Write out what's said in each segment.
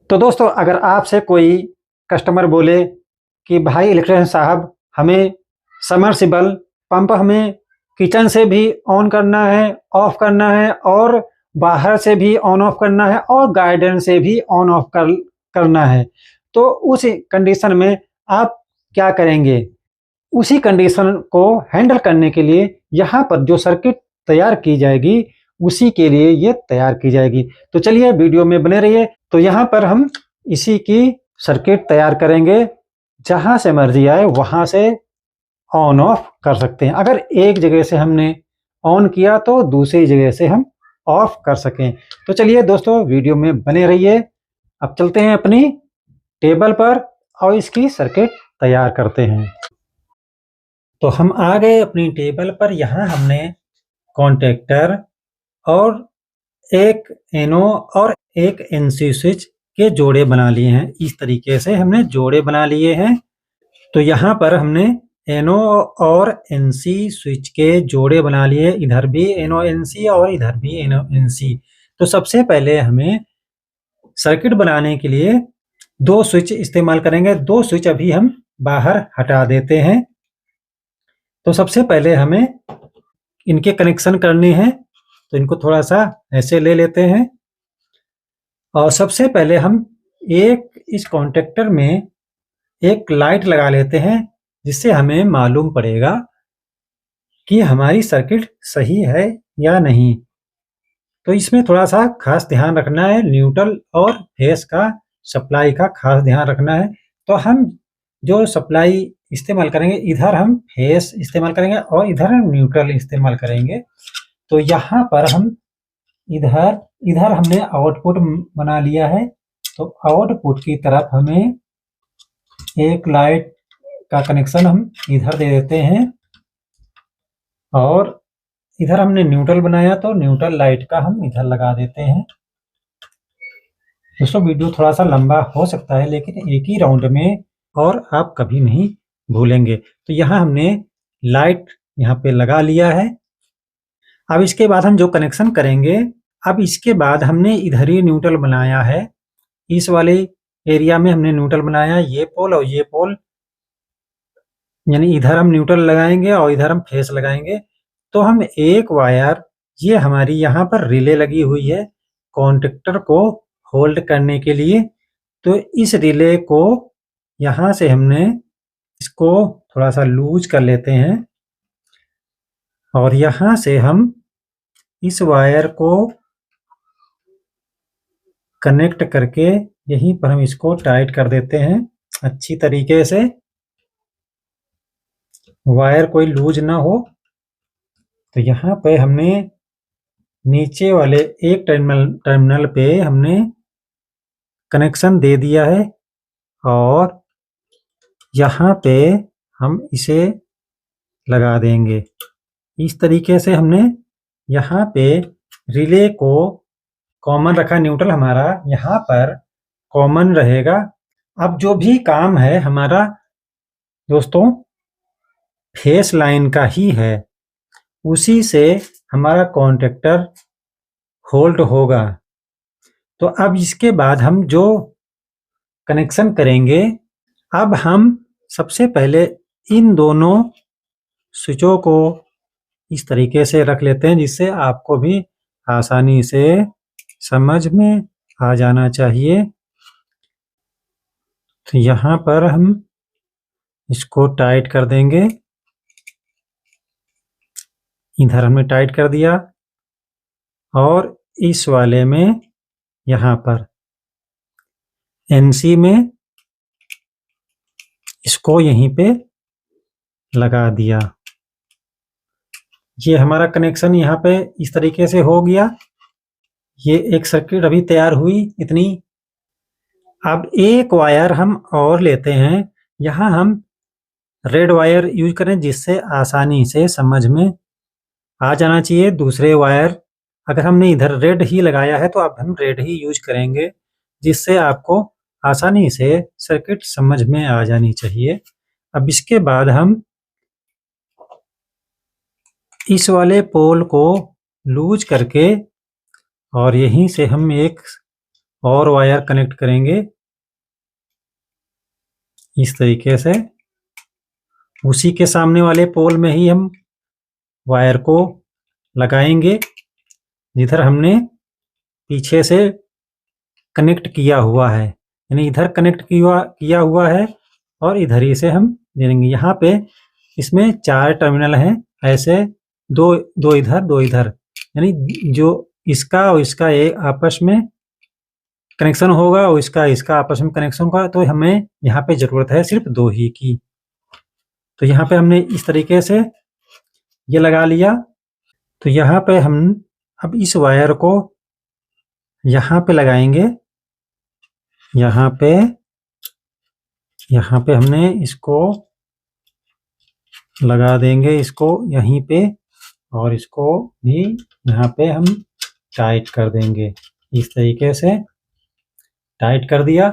तो दोस्तों अगर आपसे कोई कस्टमर बोले कि भाई इलेक्ट्रीशियन साहब हमें सबमर्सिबल पंप हमें किचन से भी ऑन करना है, ऑफ करना है और बाहर से भी ऑन ऑफ करना है और गार्डन से भी ऑन ऑफ करना है, तो उस कंडीशन में आप क्या करेंगे? उसी कंडीशन को हैंडल करने के लिए यहाँ पर जो सर्किट तैयार की जाएगी, उसी के लिए ये तैयार की जाएगी। तो चलिए वीडियो में बने रहिए। तो यहाँ पर हम इसी की सर्किट तैयार करेंगे, जहाँ से मर्जी आए वहाँ से ऑन ऑफ कर सकते हैं। अगर एक जगह से हमने ऑन किया तो दूसरी जगह से हम ऑफ कर सकें। तो चलिए दोस्तों वीडियो में बने रहिए। अब चलते हैं अपनी टेबल पर और इसकी सर्किट तैयार करते हैं। तो हम आ गए अपनी टेबल पर। यहाँ हमने कॉन्टेक्टर और एक एनो और एक एनसी स्विच के जोड़े बना लिए हैं। इस तरीके से हमने जोड़े बना लिए हैं। तो यहाँ पर हमने एनो और एनसी स्विच के जोड़े बना लिए, इधर भी एनो एनसी और इधर भी एनो एनसी। तो सबसे पहले हमें सर्किट बनाने के लिए दो स्विच इस्तेमाल करेंगे। दो स्विच अभी हम बाहर हटा देते हैं। तो सबसे पहले हमें इनके कनेक्शन करने हैं, तो इनको थोड़ा सा ऐसे ले लेते हैं और सबसे पहले हम एक इस कॉन्टेक्टर में एक लाइट लगा लेते हैं, जिससे हमें मालूम पड़ेगा कि हमारी सर्किट सही है या नहीं। तो इसमें थोड़ा सा खास ध्यान रखना है, न्यूट्रल और फेस का सप्लाई का खास ध्यान रखना है। तो हम जो सप्लाई इस्तेमाल करेंगे, इधर हम फेस इस्तेमाल करेंगे और इधर हम न्यूट्रल इस्तेमाल करेंगे। तो यहाँ पर हम इधर हमने आउटपुट बना लिया है। तो आउटपुट की तरफ हमें एक लाइट का कनेक्शन हम इधर दे देते हैं और इधर हमने न्यूट्रल बनाया, तो न्यूट्रल लाइट का हम इधर लगा देते हैं। दोस्तों वीडियो थोड़ा सा लंबा हो सकता है, लेकिन एक ही राउंड में और आप कभी नहीं भूलेंगे। तो यहाँ हमने लाइट यहाँ पे लगा लिया है। अब इसके बाद हम जो कनेक्शन करेंगे, अब इसके बाद हमने इधर ही न्यूट्रल बनाया है। इस वाले एरिया में हमने न्यूट्रल बनाया, ये पोल और ये पोल, यानी इधर हम न्यूट्रल लगाएंगे और इधर हम फेस लगाएंगे। तो हम एक वायर, ये हमारी यहाँ पर रिले लगी हुई है कॉन्टेक्टर को होल्ड करने के लिए। तो इस रिले को यहाँ से हमने इसको थोड़ा सा लूज कर लेते हैं और यहाँ से हम इस वायर को कनेक्ट करके यहीं पर हम इसको टाइट कर देते हैं अच्छी तरीके से, वायर कोई लूज ना हो। तो यहाँ पे हमने नीचे वाले एक टर्मिनल पे हमने कनेक्शन दे दिया है और यहाँ पे हम इसे लगा देंगे। इस तरीके से हमने यहाँ पे रिले को कॉमन रखा, न्यूट्रल हमारा यहाँ पर कॉमन रहेगा। अब जो भी काम है हमारा दोस्तों फेस लाइन का ही है, उसी से हमारा कॉन्टेक्टर होल्ड होगा। तो अब इसके बाद हम जो कनेक्शन करेंगे, अब हम सबसे पहले इन दोनों स्विचों को इस तरीके से रख लेते हैं, जिससे आपको भी आसानी से समझ में आ जाना चाहिए। तो यहाँ पर हम इसको टाइट कर देंगे, इधर हमने टाइट कर दिया और इस वाले में यहाँ पर एनसी में इसको यहीं पे लगा दिया। ये हमारा कनेक्शन यहाँ पे इस तरीके से हो गया। ये एक सर्किट अभी तैयार हुई इतनी। अब एक वायर हम और लेते हैं, यहाँ हम रेड वायर यूज करें, जिससे आसानी से समझ में आ जाना चाहिए। दूसरे वायर अगर हमने इधर रेड ही लगाया है तो अब हम रेड ही यूज करेंगे, जिससे आपको आसानी से सर्किट समझ में आ जानी चाहिए। अब इसके बाद हम इस वाले पोल को लूज करके और यहीं से हम एक और वायर कनेक्ट करेंगे इस तरीके से। उसी के सामने वाले पोल में ही हम वायर को लगाएंगे जिधर हमने पीछे से कनेक्ट किया हुआ है, यानी इधर कनेक्ट किया हुआ है और इधर ही से हम दे देंगे। यहाँ पे इसमें 4 टर्मिनल हैं, ऐसे दो इधर 2 इधर, यानी जो इसका और इसका एक आपस में कनेक्शन होगा और इसका आपस में कनेक्शन होगा, तो हमें यहाँ पे ज़रूरत है सिर्फ 2 ही की। तो यहाँ पे हमने इस तरीके से ये लगा लिया। तो यहाँ पे हम अब इस वायर को यहाँ पे लगाएंगे, यहाँ पे हमने इसको लगा देंगे, इसको यहीं पे, और इसको भी यहाँ पे हम टाइट कर देंगे। इस तरीके से टाइट कर दिया।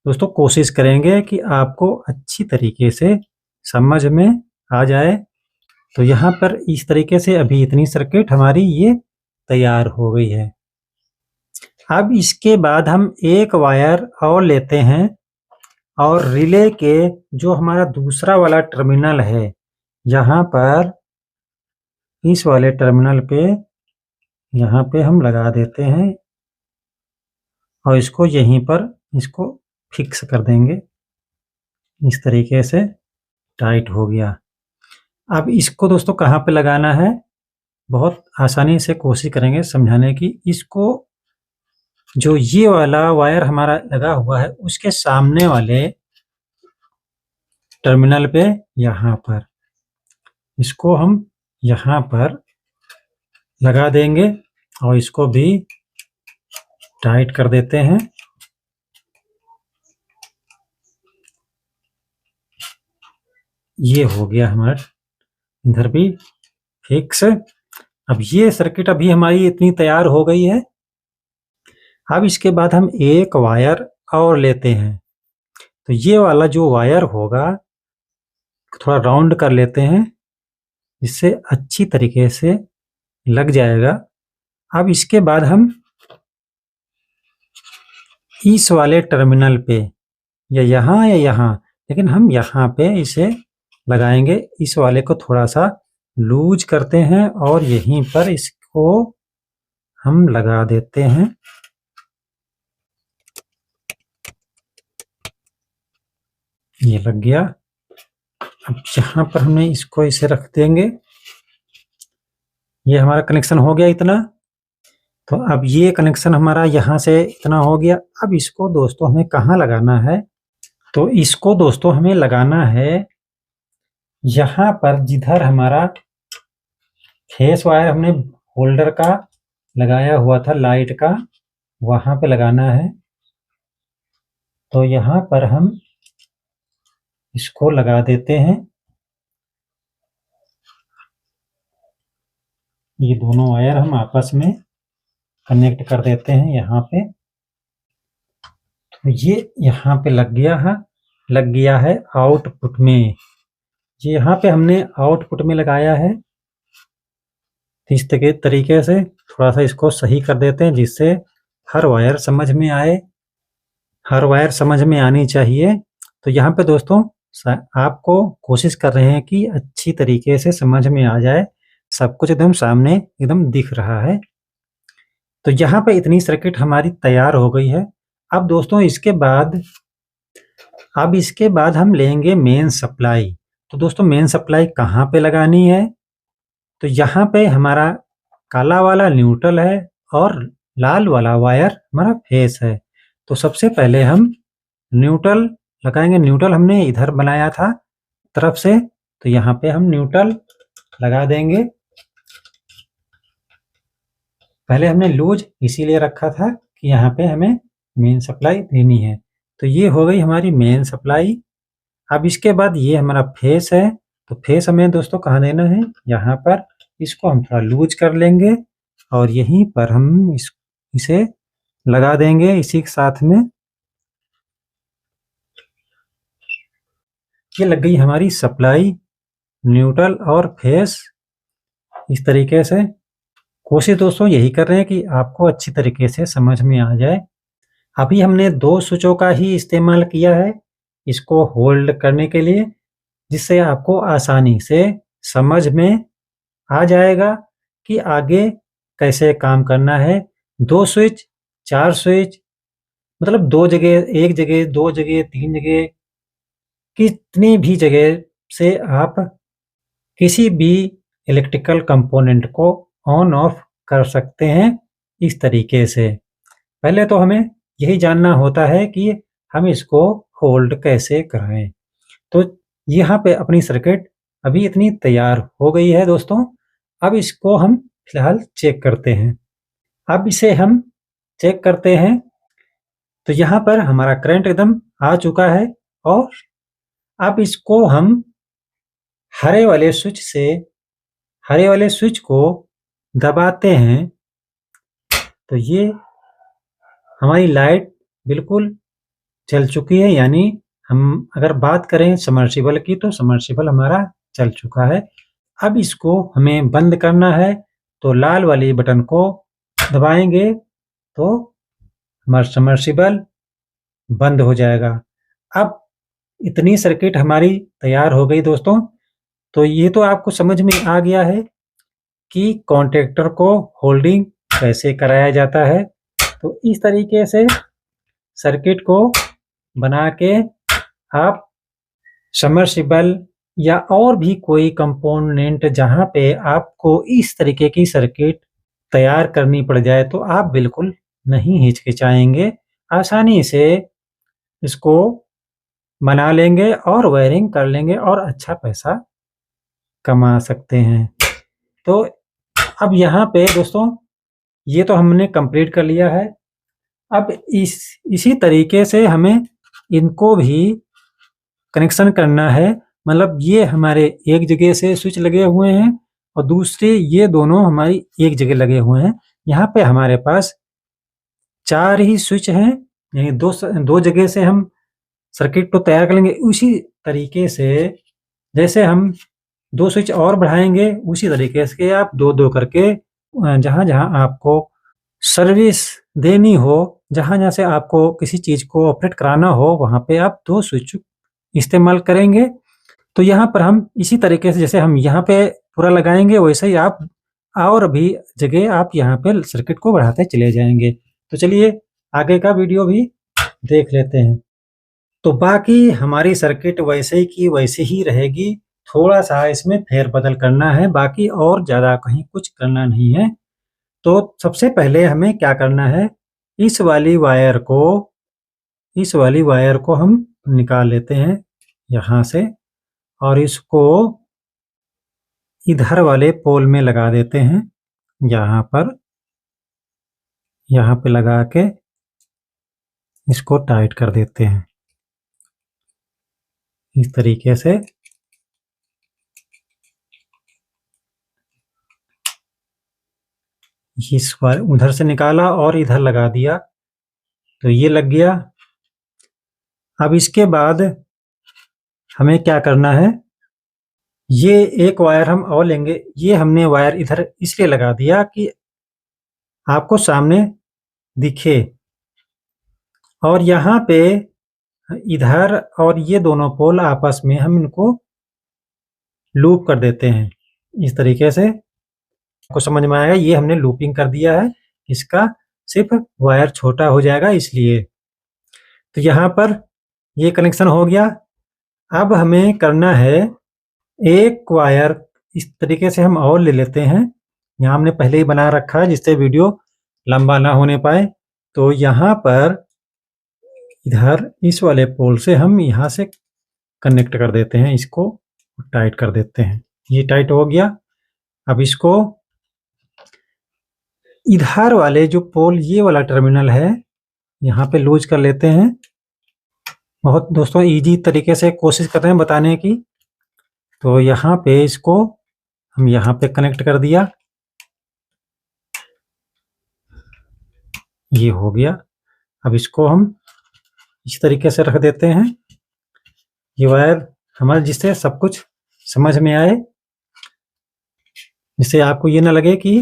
दोस्तों कोशिश करेंगे कि आपको अच्छी तरीके से समझ में आ जाए। तो यहाँ पर इस तरीके से अभी इतनी सर्किट हमारी ये तैयार हो गई है। अब इसके बाद हम एक वायर और लेते हैं और रिले के जो हमारा दूसरा वाला टर्मिनल है, यहाँ पर इस वाले टर्मिनल पे यहाँ पे हम लगा देते हैं और इसको यहीं पर इसको फिक्स कर देंगे। इस तरीके से टाइट हो गया। अब इसको दोस्तों कहाँ पे लगाना है, बहुत आसानी से कोशिश करेंगे समझाने की। इसको जो ये वाला वायर हमारा लगा हुआ है उसके सामने वाले टर्मिनल पे यहाँ पर इसको हम यहाँ पर लगा देंगे और इसको भी टाइट कर देते हैं। ये हो गया हमारा इधर भी फिक्स। अब ये सर्किट अभी हमारी इतनी तैयार हो गई है। अब इसके बाद हम एक वायर और लेते हैं। तो ये वाला जो वायर होगा थोड़ा राउंड कर लेते हैं, जिससे अच्छी तरीके से लग जाएगा। अब इसके बाद हम इस वाले टर्मिनल पे या यहाँ, लेकिन हम यहाँ पे इसे लगाएंगे। इस वाले को थोड़ा सा लूज करते हैं और यहीं पर इसको हम लगा देते हैं। ये लग गया। अब यहाँ पर हमें इसको इसे रख देंगे। ये हमारा कनेक्शन हो गया इतना। तो अब ये कनेक्शन हमारा यहाँ से इतना हो गया। अब इसको दोस्तों हमें कहाँ लगाना है, तो इसको दोस्तों हमें लगाना है यहाँ पर जिधर हमारा फेस वायर हमने होल्डर का लगाया हुआ था लाइट का, वहाँ पे लगाना है। तो यहाँ पर हम इसको लगा देते हैं। ये दोनों वायर हम आपस में कनेक्ट कर देते हैं यहाँ पे। तो ये यहाँ पे लग गया है आउटपुट में। ये यहाँ पे हमने आउटपुट में लगाया है। इस तरीके से थोड़ा सा इसको सही कर देते हैं, जिससे हर वायर समझ में आए, हर वायर समझ में आनी चाहिए। तो यहाँ पे दोस्तों आपको कोशिश कर रहे हैं कि अच्छी तरीके से समझ में आ जाए, सब कुछ एकदम सामने एकदम दिख रहा है। तो यहाँ पे इतनी सर्किट हमारी तैयार हो गई है। अब दोस्तों इसके बाद हम लेंगे मेन सप्लाई। तो दोस्तों मेन सप्लाई कहाँ पे लगानी है, तो यहाँ पे हमारा काला वाला न्यूट्रल है और लाल वाला वायर हमारा फेस है। तो सबसे पहले हम न्यूट्रल लगाएंगे। न्यूट्रल हमने इधर बनाया था तरफ से, तो यहाँ पे हम न्यूट्रल लगा देंगे। पहले हमने लूज इसीलिए रखा था कि यहाँ पे हमें मेन सप्लाई देनी है। तो ये हो गई हमारी मेन सप्लाई। अब इसके बाद ये हमारा फेस है। तो फेस हमें दोस्तों कहाँ देना है, यहाँ पर। इसको हम थोड़ा लूज कर लेंगे और यहीं पर हम इसे लगा देंगे इसी के साथ में। ये लग गई हमारी सप्लाई, न्यूट्रल और फेस। इस तरीके से कोशिश दोस्तों यही कर रहे हैं कि आपको अच्छी तरीके से समझ में आ जाए। अभी हमने 2 स्विचों का ही इस्तेमाल किया है इसको होल्ड करने के लिए, जिससे आपको आसानी से समझ में आ जाएगा कि आगे कैसे काम करना है। 2 स्विच, 4 स्विच, मतलब 2 जगह, 1 जगह, 2 जगह, 3 जगह, कितनी भी जगह से आप किसी भी इलेक्ट्रिकल कंपोनेंट को ऑन ऑफ कर सकते हैं इस तरीके से। पहले तो हमें यही जानना होता है कि हम इसको होल्ड कैसे कराएँ। तो यहाँ पे अपनी सर्किट अभी इतनी तैयार हो गई है दोस्तों। अब इसको हम फिलहाल चेक करते हैं। अब इसे हम चेक करते हैं, तो यहाँ पर हमारा करंट एकदम आ चुका है और अब इसको हम हरे वाले स्विच से हरे वाले स्विच को दबाते हैं, तो ये हमारी लाइट बिल्कुल चल चुकी है। यानी हम अगर बात करें सबमर्सिबल की, तो सबमर्सिबल हमारा चल चुका है। अब इसको हमें बंद करना है, तो लाल वाली बटन को दबाएंगे तो हमारा सबमर्सिबल बंद हो जाएगा। अब इतनी सर्किट हमारी तैयार हो गई दोस्तों। तो ये तो आपको समझ में आ गया है कि कॉन्टैक्टर को होल्डिंग कैसे कराया जाता है। तो इस तरीके से सर्किट को बना के आप सबमर्सिबल या और भी कोई कंपोनेंट जहाँ पे आपको इस तरीके की सर्किट तैयार करनी पड़ जाए, तो आप बिल्कुल नहीं हिचकिचाएंगे, आसानी से इसको बना लेंगे और वायरिंग कर लेंगे और अच्छा पैसा कमा सकते हैं। तो अब यहाँ पे दोस्तों ये तो हमने कंप्लीट कर लिया है। अब इसी तरीके से हमें इनको भी कनेक्शन करना है। मतलब ये हमारे एक जगह से स्विच लगे हुए हैं और दूसरे ये दोनों हमारी एक जगह लगे हुए हैं। यहाँ पे हमारे पास 4 ही स्विच हैं, यानी दो जगह से हम सर्किट को तैयार कर लेंगे। उसी तरीके से जैसे हम 2 स्विच और बढ़ाएंगे, उसी तरीके से आप 2-2 करके जहाँ-जहाँ आपको सर्विस देनी हो, जहाँ-जहाँ से आपको किसी चीज़ को ऑपरेट कराना हो, वहाँ पे आप 2 स्विच इस्तेमाल करेंगे। तो यहाँ पर हम इसी तरीके से जैसे हम यहाँ पे पूरा लगाएँगे, वैसे ही आप और भी जगह आप यहाँ पे सर्किट को बढ़ाते चले जाएँगे। तो चलिए आगे का वीडियो भी देख लेते हैं। तो बाकी हमारी सर्किट वैसे की वैसे ही रहेगी, थोड़ा-सा इसमें फेर-बदल करना है, बाकी और ज़्यादा कहीं कुछ करना नहीं है। तो सबसे पहले हमें क्या करना है, इस वाली वायर को हम निकाल लेते हैं यहाँ से और इसको इधर वाले पोल में लगा देते हैं। यहाँ पे लगा के इसको टाइट कर देते हैं इस तरीके से। इस बार उधर से निकाला और इधर लगा दिया, तो ये लग गया। अब इसके बाद हमें क्या करना है, ये एक वायर हम और लेंगे। ये हमने वायर इधर इसलिए लगा दिया कि आपको सामने दिखे, और यहाँ पे इधर और ये दोनों पोल आपस में हम इनको लूप कर देते हैं इस तरीके से। आपको समझ में आएगा, ये हमने लूपिंग कर दिया है, इसका सिर्फ वायर छोटा हो जाएगा इसलिए। तो यहाँ पर ये कनेक्शन हो गया। अब हमें करना है एक वायर इस तरीके से हम और ले लेते हैं। यहाँ हमने पहले ही बना रखा है जिससे वीडियो लंबा ना होने पाए। तो यहाँ पर इधर इस वाले पोल से हम यहाँ से कनेक्ट कर देते हैं, इसको टाइट कर देते हैं। ये टाइट हो गया। अब इसको इधर वाले जो पोल, ये वाला टर्मिनल है, यहाँ पे लूज कर लेते हैं। बहुत दोस्तों इजी तरीके से कोशिश कर रहे हैं बताने की। तो यहाँ पे इसको हम यहाँ पे कनेक्ट कर दिया, ये हो गया। अब इसको हम इस तरीके से रख देते हैं, ये वायर हमारे, जिससे सब कुछ समझ में आए, जिससे आपको ये ना लगे कि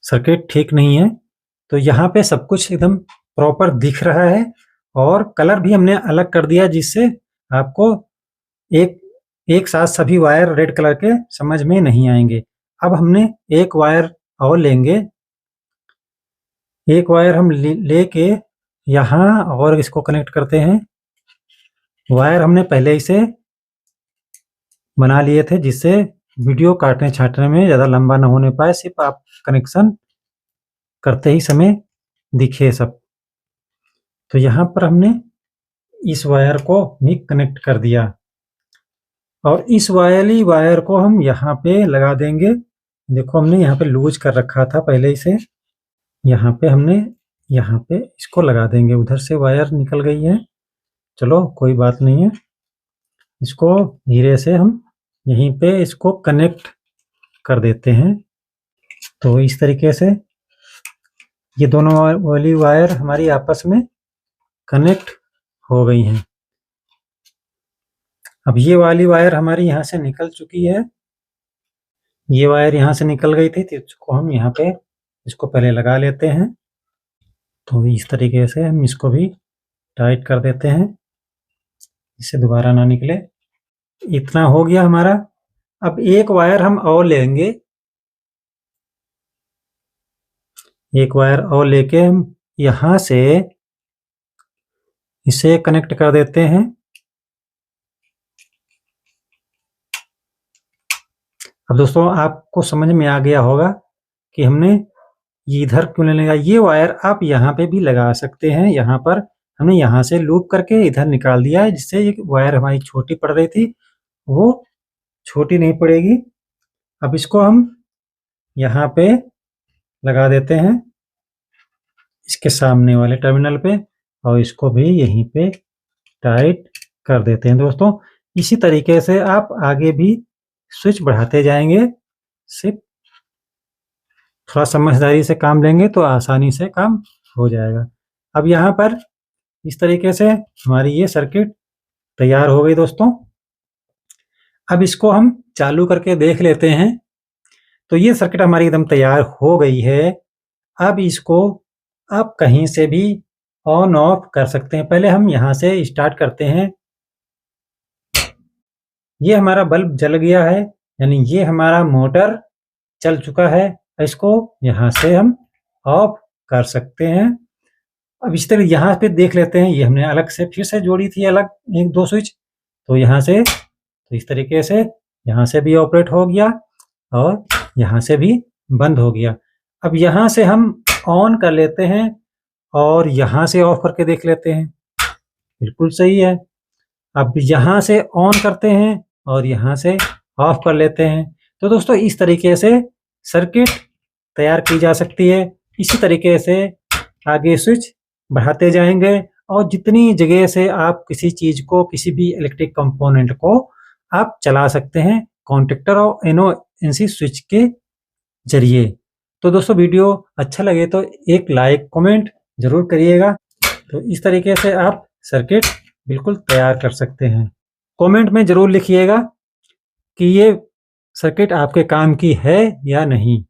सर्किट ठीक नहीं है। तो यहाँ पे सब कुछ एकदम प्रॉपर दिख रहा है और कलर भी हमने अलग कर दिया, जिससे आपको एक साथ सभी वायर रेड कलर के समझ में नहीं आएंगे। अब हमने एक वायर और लेंगे, एक वायर हम लेके यहाँ और इसको कनेक्ट करते हैं। वायर हमने पहले ही से बना लिए थे, जिससे वीडियो काटने छाटने में ज़्यादा लंबा ना होने पाए, सिर्फ आप कनेक्शन करते ही समय दिखे सब। तो यहाँ पर हमने इस वायर को भी कनेक्ट कर दिया और इस वाली वायर को हम यहाँ पे लगा देंगे। देखो हमने यहाँ पे लूज कर रखा था पहले ही से, यहाँ पे हमने यहाँ पे इसको लगा देंगे। उधर से वायर निकल गई है, चलो कोई बात नहीं है, इसको धीरे से हम यहीं पे इसको कनेक्ट कर देते हैं। तो इस तरीके से ये दोनों वाली वायर हमारी आपस में कनेक्ट हो गई हैं। अब ये वाली वायर हमारी यहाँ से निकल चुकी है, ये वायर यहाँ से निकल गई थी, तो इसको हम यहाँ पे इसको पहले लगा लेते हैं। तो इस तरीके से हम इसको भी टाइट कर देते हैं, इससे दोबारा ना निकले। इतना हो गया हमारा। अब एक वायर हम और लेंगे, एक वायर और लेके हम यहाँ से इसे कनेक्ट कर देते हैं। अब दोस्तों आपको समझ में आ गया होगा कि हमने इधर क्यों नहीं लगा। ये वायर आप यहाँ पे भी लगा सकते हैं, यहाँ पर हमने यहाँ से लूप करके इधर निकाल दिया है, जिससे ये वायर हमारी छोटी पड़ रही थी वो छोटी नहीं पड़ेगी। अब इसको हम यहाँ पे लगा देते हैं, इसके सामने वाले टर्मिनल पे, और इसको भी यहीं पे टाइट कर देते हैं। दोस्तों इसी तरीके से आप आगे भी स्विच बढ़ाते जाएंगे, सिर्फ थोड़ा समझदारी से काम लेंगे तो आसानी से काम हो जाएगा। अब यहाँ पर इस तरीके से हमारी ये सर्किट तैयार हो गई दोस्तों। अब इसको हम चालू करके देख लेते हैं। तो ये सर्किट हमारी एकदम तैयार हो गई है। अब इसको आप कहीं से भी ऑन ऑफ कर सकते हैं। पहले हम यहाँ से स्टार्ट करते हैं। ये हमारा बल्ब जल गया है, यानी ये हमारा मोटर चल चुका है। इसको यहाँ से हम ऑफ कर सकते हैं। अब इस तरह यहाँ पे देख लेते हैं, ये हमने अलग से फिर से जोड़ी थी, अलग एक दो स्विच। तो यहाँ से तो इस तरीके से यहाँ से भी ऑपरेट हो गया और यहाँ से भी बंद हो गया। अब यहाँ से हम ऑन कर लेते हैं और यहाँ से ऑफ करके देख लेते हैं, बिल्कुल सही है। अब यहाँ से ऑन करते हैं और यहाँ से ऑफ कर लेते हैं। तो दोस्तों इस तरीके से सर्किट तैयार की जा सकती है। इसी तरीके से आगे स्विच बढ़ाते जाएंगे और जितनी जगह से आप किसी चीज़ को, किसी भी इलेक्ट्रिक कंपोनेंट को आप चला सकते हैं कॉन्टेक्टर और एनओएनसी स्विच के जरिए। तो दोस्तों वीडियो अच्छा लगे तो एक लाइक कमेंट जरूर करिएगा। तो इस तरीके से आप सर्किट बिल्कुल तैयार कर सकते हैं। कमेंट में जरूर लिखिएगा कि ये सर्किट आपके काम की है या नहीं।